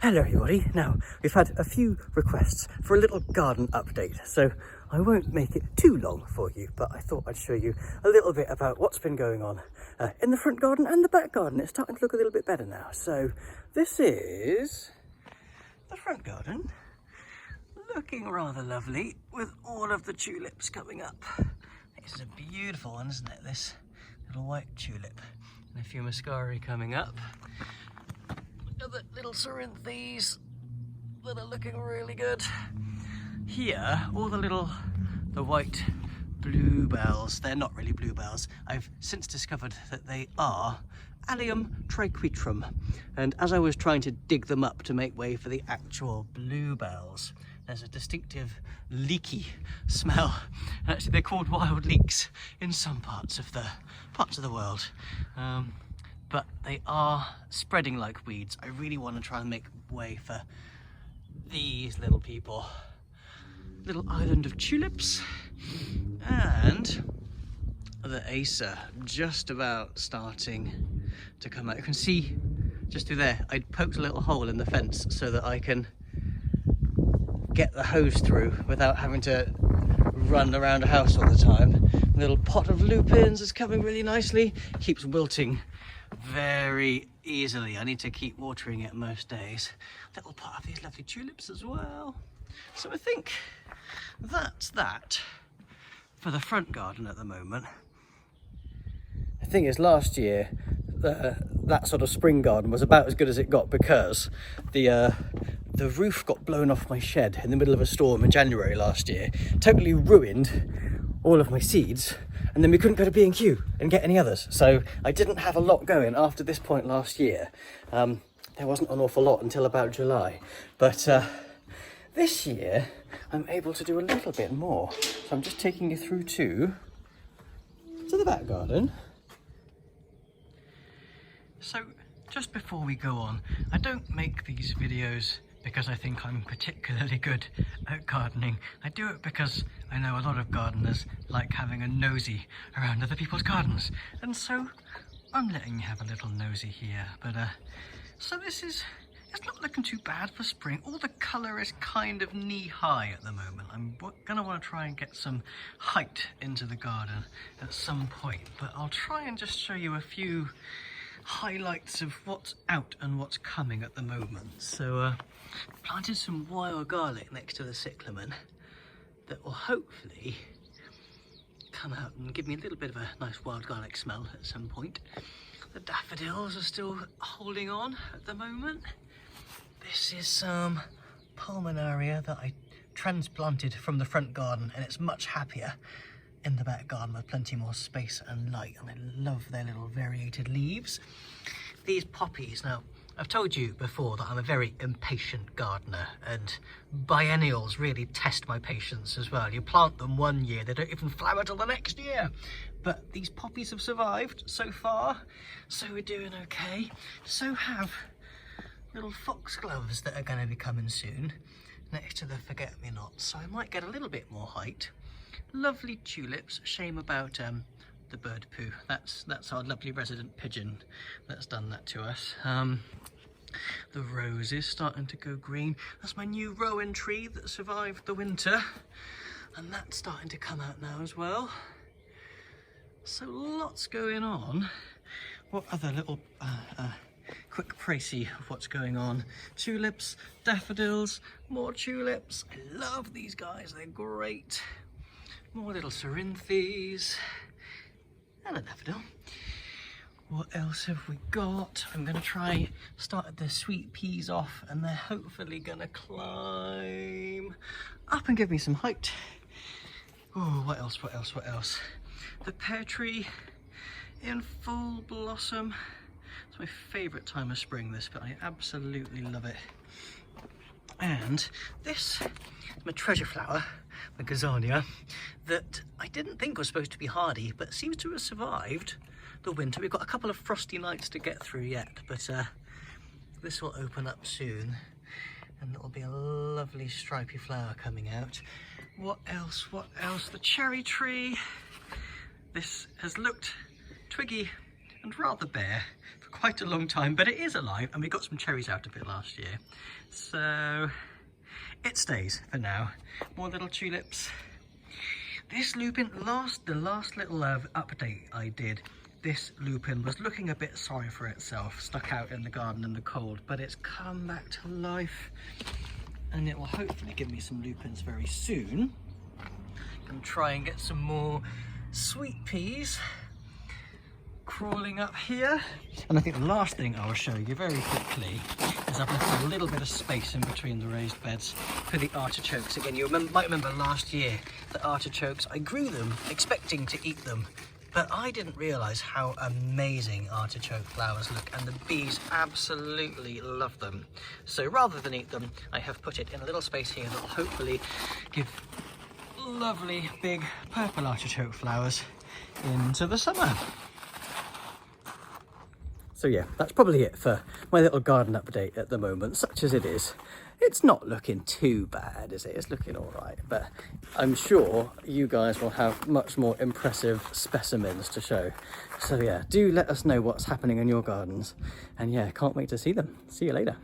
Hello everybody. Now, we've had a few requests for a little garden update, so I won't make it too long for you, but I thought I'd show you a little bit about what's been going on in the front garden and the back garden. It's starting to look a little bit better now. So this is the front garden, looking rather lovely with all of the tulips coming up. This is a beautiful one, isn't it? This little white tulip and a few mascari coming up. Look at the little cerinthes that are looking really good. Here, all the white bluebells, they're not really bluebells. I've since discovered that they are Allium triquetrum. And as I was trying to dig them up to make way for the actual bluebells, there's a distinctive leaky smell. And actually they're called wild leeks in some parts of the world. But they are spreading like weeds. I really want to try and make way for these little people. Little island of tulips. And the Acer just about starting to come out. You can see just through there, I poked a little hole in the fence so that I can get the hose through without having to run around a house all the time. A little pot of lupins is coming really nicely. Keeps wilting very easily. I need to keep watering it most days. Little pot of these lovely tulips as well. So I think that's that for the front garden at the moment. The thing is, last year that sort of spring garden was about as good as it got because the roof got blown off my shed in the middle of a storm in January last year. Totally ruined all of my seeds. And then we couldn't go to B&Q and get any others. So I didn't have a lot going after this point last year. There wasn't an awful lot until about July. But this year, I'm able to do a little bit more. So I'm just taking you through to the back garden. So just before we go on, I don't make these videos because I think I'm particularly good at gardening. I do it because I know a lot of gardeners like having a nosy around other people's gardens. And so I'm letting you have a little nosy here. But so it's not looking too bad for spring. All the colour is kind of knee-high at the moment. I'm gonna want to try and get some height into the garden at some point. But I'll try and just show you a few highlights of what's out and what's coming at the moment. So planted some wild garlic next to the cyclamen that will hopefully come out and give me a little bit of a nice wild garlic smell at some point. The daffodils are still holding on at the moment. This is some pulmonaria that I transplanted from the front garden, and it's much happier in the back garden with plenty more space and light, and I love their little variated leaves. These poppies, now I've told you before that I'm a very impatient gardener, and biennials really test my patience as well. You plant them one year, they don't even flower till the next year. But these poppies have survived so far, so we're doing okay. So have little foxgloves that are going to be coming soon next to the forget-me-nots, so I might get a little bit more height. Lovely tulips. Shame about the bird poo. That's our lovely resident pigeon that's done that to us. The roses starting to go green. That's my new rowan tree that survived the winter, and that's starting to come out now as well. So lots going on. What other little quick précis of what's going on? Tulips, daffodils, more tulips. I love these guys, they're great. More little cerinthes and a daffodil. What else have we got? I'm going to try start the sweet peas off, and they're hopefully going to climb up and give me some height. Oh, what else? The pear tree in full blossom. It's my favourite time of spring, this, but I absolutely love it. And this is my treasure flower, the Gazania, that I didn't think was supposed to be hardy, but seems to have survived the winter. We've got a couple of frosty nights to get through yet, but this will open up soon, and it'll be a lovely stripy flower coming out. What else? The cherry tree. This has looked twiggy and rather bare for quite a long time, but it is alive, and we got some cherries out of it last year. So it stays for now. More little tulips. This lupin, the last little update I did, this lupin was looking a bit sorry for itself, stuck out in the garden in the cold, but it's come back to life, and it will hopefully give me some lupins very soon. And try and get some more sweet peas crawling up here. And I think the last thing I'll show you very quickly is I've left a little bit of space in between the raised beds for the artichokes. Again, you might remember last year the artichokes, I grew them expecting to eat them, but I didn't realise how amazing artichoke flowers look, and the bees absolutely love them. So rather than eat them, I have put it in a little space here that will hopefully give lovely big purple artichoke flowers into the summer. So yeah, that's probably it for my little garden update at the moment, such as it is. It's not looking too bad, is it? It's looking all right, but I'm sure you guys will have much more impressive specimens to show. So yeah, do let us know what's happening in your gardens, and yeah, can't wait to see them. See you later.